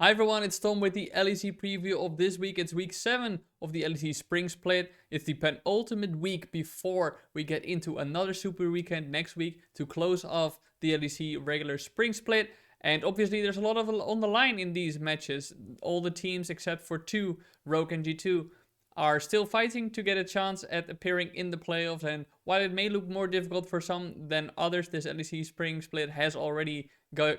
Hi everyone, it's Tom with the LEC preview of this week. It's week 7 of the LEC Spring Split. It's the penultimate week before we get into another super weekend next week to close off the LEC regular Spring Split. And obviously there's a lot of on the line in these matches. All the teams except for 2, Rogue and G2, are still fighting to get a chance at appearing in the playoffs. And while it may look more difficult for some than others, this LEC Spring Split has already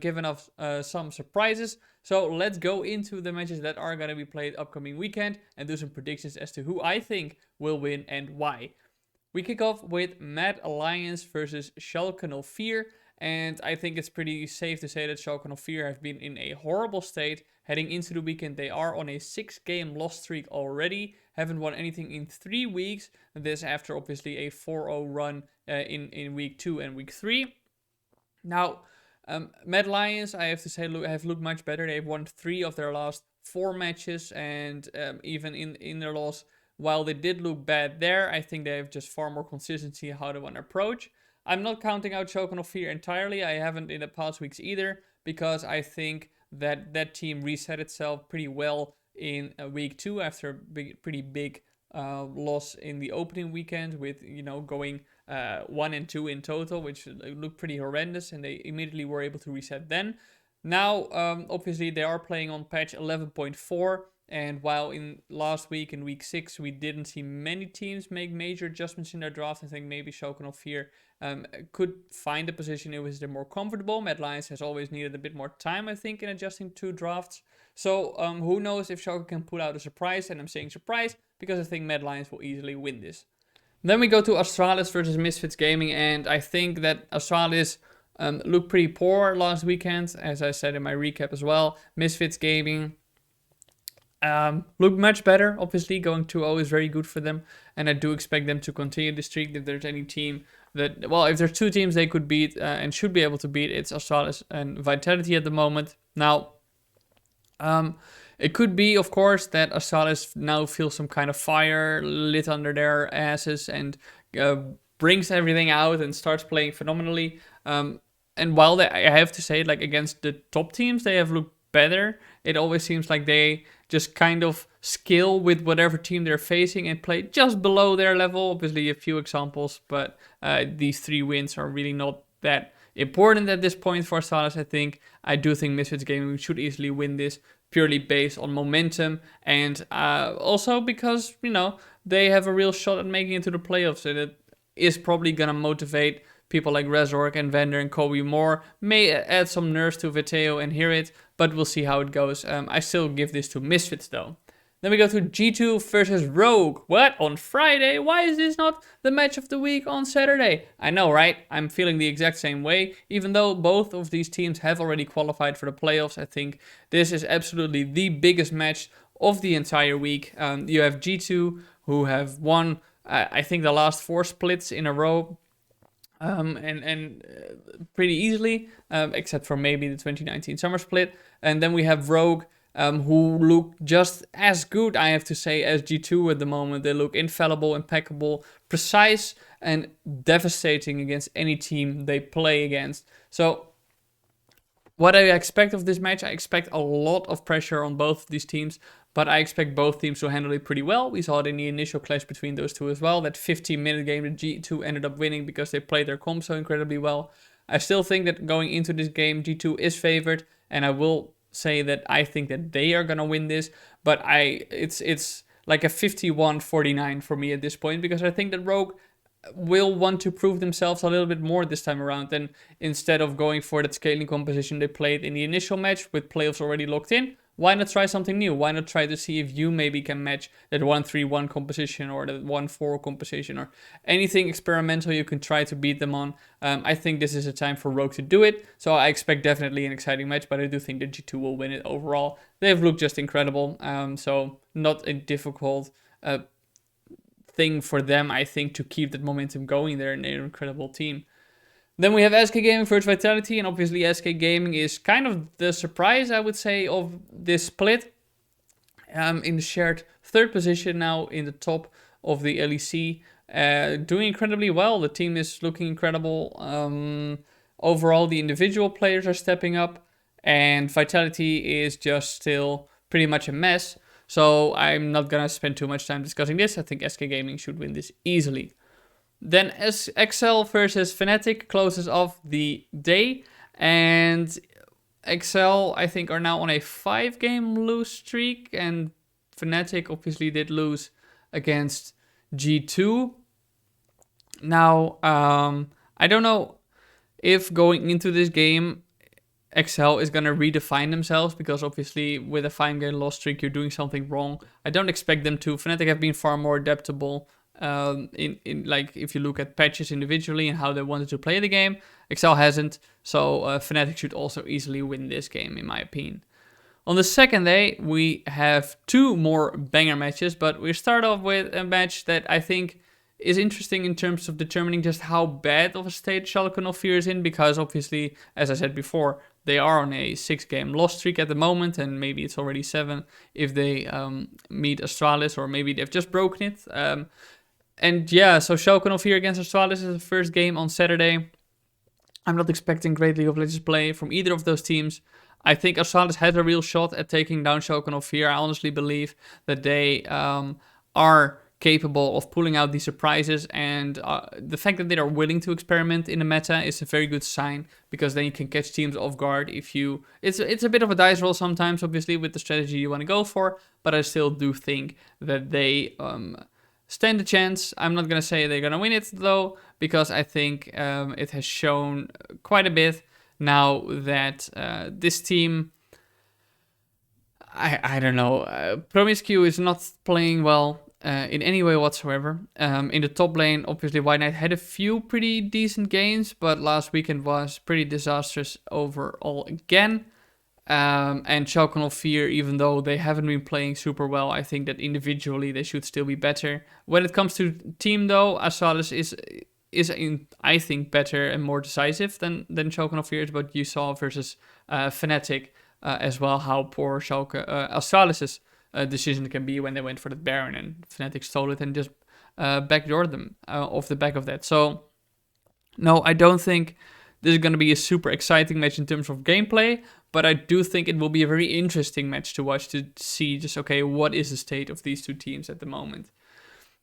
given us some surprises. So let's go into the matches that are going to be played upcoming weekend and do some predictions as to who I think will win and why. We kick off with Matthiesen versus Schalke 04. And I think it's pretty safe to say that Schalke 04 have been in a horrible state. Heading into the weekend, they are on a 6-game loss streak already. Haven't won anything in 3 weeks. This after obviously a 4-0 run in week 2 and week 3. Now, Matthiesen, I have to say, have looked much better. They've won 3 of their last 4 matches. And even in their loss, while they did look bad there, I think they have just far more consistency how they want to approach. I'm not counting out Schalke 04 entirely. I haven't in the past weeks either, because I think that team reset itself pretty well in week 2 after a pretty big loss in the opening weekend with, going 1 and 2 in total, which looked pretty horrendous, and they immediately were able to reset then. Now, obviously, they are playing on patch 11.4. And while in last week, in week 6, we didn't see many teams make major adjustments in their draft, I think maybe Schalke 04 could find a position in which they're more comfortable. Matthiesen has always needed a bit more time, I think, in adjusting to drafts. So who knows if Schalke can pull out a surprise, and I'm saying surprise because I think Matthiesen will easily win this. Then we go to Astralis versus Misfits Gaming, and I think that Astralis looked pretty poor last weekend, as I said in my recap as well. Misfits Gaming look much better. Obviously, going 2-0 is very good for them, and I do expect them to continue the streak. If there's any team that, well, if there's 2 teams they could beat and should be able to beat, it's Astralis and Vitality at the moment. Now, it could be, of course, that Astralis now feels some kind of fire lit under their asses and brings everything out and starts playing phenomenally. And while I have to say, like, against the top teams, they have looked better. It always seems like they just kind of skill with whatever team they're facing and play just below their level. Obviously, a few examples, but these 3 wins are really not that important at this point for Astralis, I think. I do think Misfits Gaming should easily win this purely based on momentum, and also because, they have a real shot at making it to the playoffs, and it is probably going to motivate people like Resorg and Vander and Kobe more. May add some nerves to Veteo and hear it, but we'll see how it goes. I still give this to Misfits though. Then we go to G2 versus Rogue. What? On Friday? Why is this not the match of the week on Saturday? I know, right? I'm feeling the exact same way. Even though both of these teams have already qualified for the playoffs, I think this is absolutely the biggest match of the entire week. You have G2, who have won, I think, the last 4 splits in a row. And pretty easily, except for maybe the 2019 summer split. And then we have Rogue, who look just as good, I have to say, as G2 at the moment. They look infallible, impeccable, precise, and devastating against any team they play against. So what I expect of this match, I expect a lot of pressure on both of these teams, but I expect both teams to handle it pretty well. We saw it in the initial clash between those two as well. That 15-minute game that G2 ended up winning because they played their comp so incredibly well. I still think that going into this game, G2 is favored, and I will say that I think that they are going to win this, but it's like a 51-49 for me at this point, because I think that Rogue will want to prove themselves a little bit more this time around, and instead of going for that scaling composition they played in the initial match with playoffs already locked in, why not try something new? Why not try to see if you maybe can match that 1-3-1 composition or that 1-4 composition or anything experimental you can try to beat them on. I think this is a time for Rogue to do it, so I expect definitely an exciting match, but I do think that G2 will win it overall. They've looked just incredible, so not a difficult thing for them, I think, to keep that momentum going. They're an incredible team. Then we have SK Gaming versus Vitality, and obviously SK Gaming is kind of the surprise, I would say, of this split. In the shared 3rd position now in the top of the LEC, doing incredibly well. The team is looking incredible. Overall, the individual players are stepping up. and Vitality is just still pretty much a mess. So I'm not gonna spend too much time discussing this. I think SK Gaming should win this easily. Then Excel versus Fnatic closes off the day, and Excel I think are now on a 5-game lose streak, and Fnatic obviously did lose against G2. Now, I don't know if going into this game, Excel is going to redefine themselves, because obviously with a 5-game loss streak, you're doing something wrong. I don't expect them to. Fnatic have been far more adaptable in like if you look at patches individually and how they wanted to play the game. Excel hasn't, so Fnatic should also easily win this game, in my opinion. On the second day, we have 2 more banger matches, but we start off with a match that I think is interesting in terms of determining just how bad of a state Schalke 04 is in, because obviously, as I said before, they are on a 6-game loss streak at the moment, and maybe it's already 7 if they meet Astralis, or maybe they've just broken it. And yeah, so Schalke 04 against Astralis is the first game on Saturday. I'm not expecting great League of Legends play from either of those teams. I think Astralis has a real shot at taking down Schalke 04. I honestly believe that they are capable of pulling out these surprises, and the fact that they are willing to experiment in the meta is a very good sign, because then you can catch teams off guard. If you, it's a bit of a dice roll sometimes, obviously, with the strategy you want to go for, but I still do think that they stand a chance. I'm not gonna say they're gonna win it though, because I think it has shown quite a bit now that this team, I don't know, Promiscu is not playing well in any way whatsoever. In the top lane, obviously White Knight had a few pretty decent games, but last weekend was pretty disastrous overall again. And Schalke 04, even though they haven't been playing super well, I think that individually they should still be better. When it comes to team though, Astralis is I think better and more decisive than Schalke 04 is, but you saw versus Fnatic as well how poor Astralis' decision can be when they went for the Baron, and Fnatic stole it and just backdoored them off the back of that. So no, I don't think this is going to be a super exciting match in terms of gameplay, but I do think it will be a very interesting match to watch, to see just, okay, what is the state of these two teams at the moment.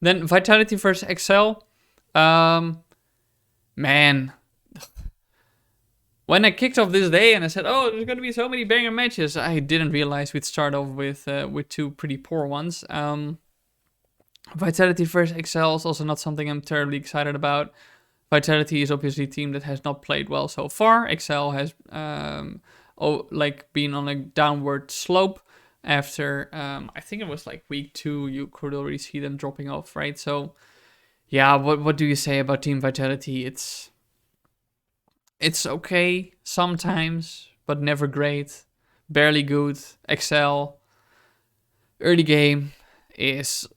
Then Vitality versus Excel. Man, when I kicked off this day and I said, oh, there's going to be so many banger matches, I didn't realize we'd start off with 2 pretty poor ones. Vitality versus Excel is also not something I'm terribly excited about. Vitality is obviously a team that has not played well so far. Excel has been on a downward slope after, I think it was like week 2, you could already see them dropping off, right? So yeah, what do you say about Team Vitality? It's okay sometimes, but never great. Barely good. Excel, early game is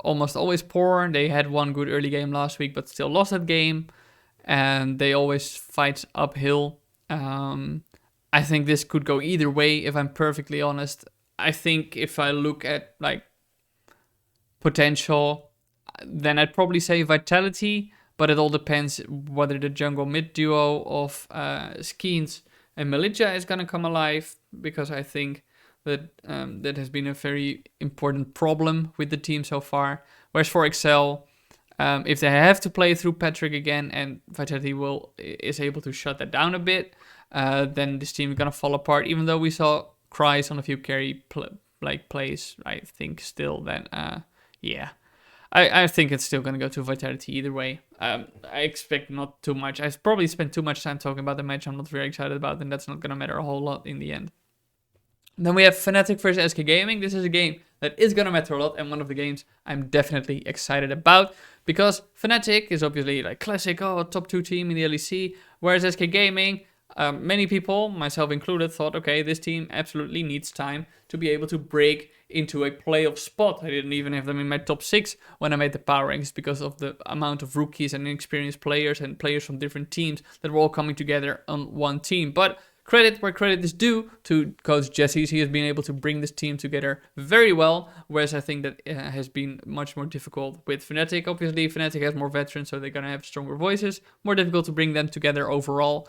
almost always poor. They had one good early game last week, but still lost that game. And they always fight uphill. I think this could go either way, if I'm perfectly honest. I think if I look at like potential, then I'd probably say Vitality, but it all depends whether the jungle mid duo of Skeens and Melidja is gonna come alive, because I think that that has been a very important problem with the team so far. Whereas for Excel, if they have to play through Patrick again and Vitality is able to shut that down a bit, then this team is gonna fall apart. Even though we saw Cries on a few carry plays, I think still then yeah. I think it's still going to go to Vitality either way. I expect not too much. I probably spent too much time talking about the match I'm not very excited about, and that's not going to matter a whole lot in the end. Then we have Fnatic versus SK Gaming. This is a game that is going to matter a lot, and one of the games I'm definitely excited about, because Fnatic is obviously like classic, top 2 team in the LEC, whereas SK Gaming, many people, myself included, thought, okay, this team absolutely needs time to be able to break into a playoff spot. I didn't even have them in my top 6 when I made the power ranks, because of the amount of rookies and inexperienced players and players from different teams that were all coming together on one team. But credit where credit is due to Coach Jesse. He has been able to bring this team together very well, whereas I think that has been much more difficult with Fnatic. Obviously, Fnatic has more veterans, so they're going to have stronger voices, more difficult to bring them together overall.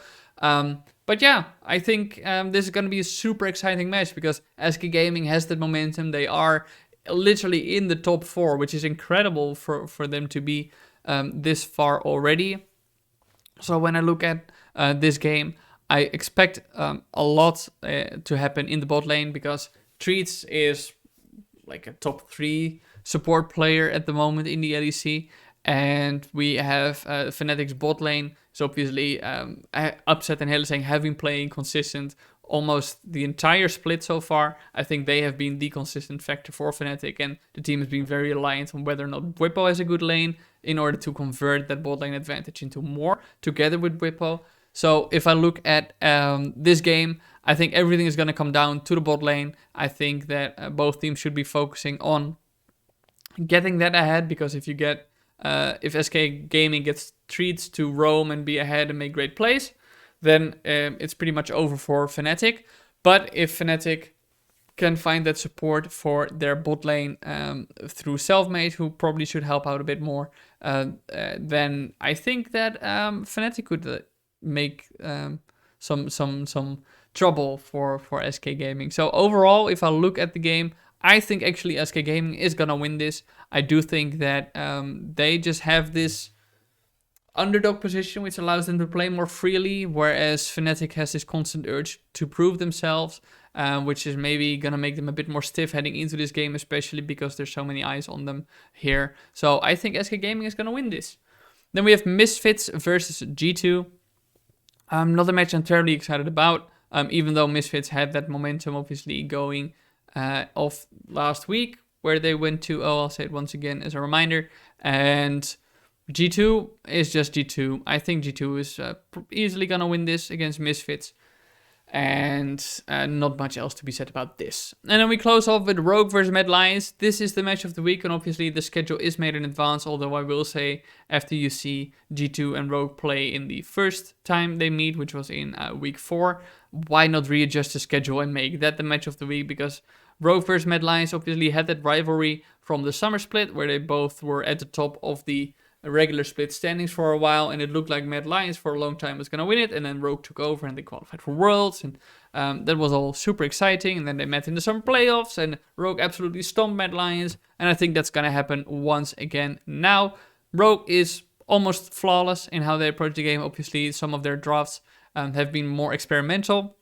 But yeah, I think this is going to be a super exciting match because SK Gaming has that momentum. They are literally in the top 4, which is incredible for them to be this far already. So when I look at this game, I expect a lot to happen in the bot lane because Treats is like a top 3 support player at the moment in the LEC. And we have Fnatic's bot lane. So obviously Upset and Hellsing have been playing consistent almost the entire split so far. I think they have been the consistent factor for Fnatic, and the team has been very reliant on whether or not Bwipo has a good lane in order to convert that bot lane advantage into more together with Bwipo. So if I look at this game, I think everything is going to come down to the bot lane. I think that both teams should be focusing on getting that ahead, because if you get if SK Gaming gets Treats to roam and be ahead and make great plays, then it's pretty much over for Fnatic. But if Fnatic can find that support for their bot lane through Selfmade, who probably should help out a bit more, then I think that Fnatic could make some trouble for SK Gaming. So overall, if I look at the game, I think actually SK Gaming is gonna win this. I do think that they just have this underdog position, which allows them to play more freely, whereas Fnatic has this constant urge to prove themselves, which is maybe gonna make them a bit more stiff heading into this game, especially because there's so many eyes on them here. So I think SK Gaming is gonna win this. Then we have Misfits versus G2. Not a match I'm terribly excited about, even though Misfits had that momentum obviously going off last week, where they went 2-0, I'll say it once again as a reminder, and G2 is just G2. I think G2 is easily gonna win this against Misfits, and not much else to be said about this. And then we close off with Rogue versus Mad Lions. This is the match of the week, and obviously the schedule is made in advance, although I will say after you see G2 and Rogue play in the first time they meet, which was in week 4, why not readjust the schedule and make that the match of the week? Because Rogue versus Mad Lions obviously had that rivalry from the summer split, where they both were at the top of the regular split standings for a while, and it looked like Mad Lions for a long time was going to win it, and then Rogue took over and they qualified for Worlds, and that was all super exciting. And then they met in the summer playoffs, and Rogue absolutely stomped Mad Lions, and I think that's going to happen once again now. Rogue is almost flawless in how they approach the game. Obviously, some of their drafts have been more experimental,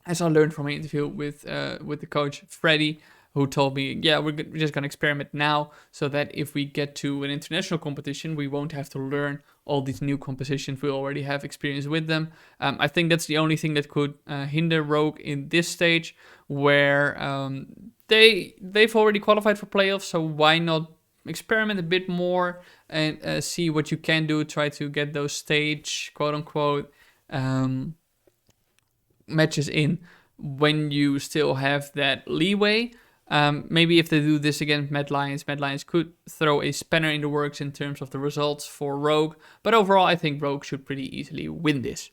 as I learned from an interview with the coach Freddy, who told me, yeah, we're just going to experiment now, so that if we get to an international competition, we won't have to learn all these new compositions. We already have experience with them. I think that's the only thing that could hinder Rogue in this stage, where they've already qualified for playoffs, so why not experiment a bit more and see what you can do, try to get those stage, quote-unquote, matches in when you still have that leeway. Maybe if they do this against Mad Lions could throw a spanner in the works in terms of the results for Rogue. But overall, I think Rogue should pretty easily win this.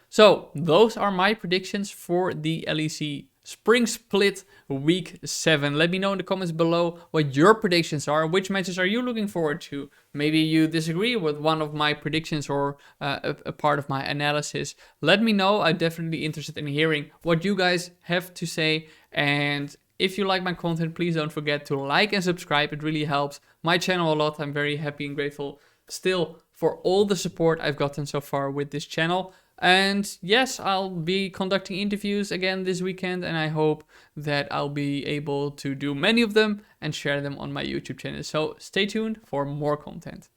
So those are my predictions for the LEC Spring Split Week 7. Let me know in the comments below what your predictions are. Which matches are you looking forward to? Maybe you disagree with one of my predictions or a part of my analysis. Let me know. I'm definitely interested in hearing what you guys have to say. And if you like my content, please don't forget to like and subscribe. It really helps my channel a lot. I'm very happy and grateful still for all the support I've gotten so far with this channel. And yes, I'll be conducting interviews again this weekend, and I hope that I'll be able to do many of them and share them on my YouTube channel. So stay tuned for more content.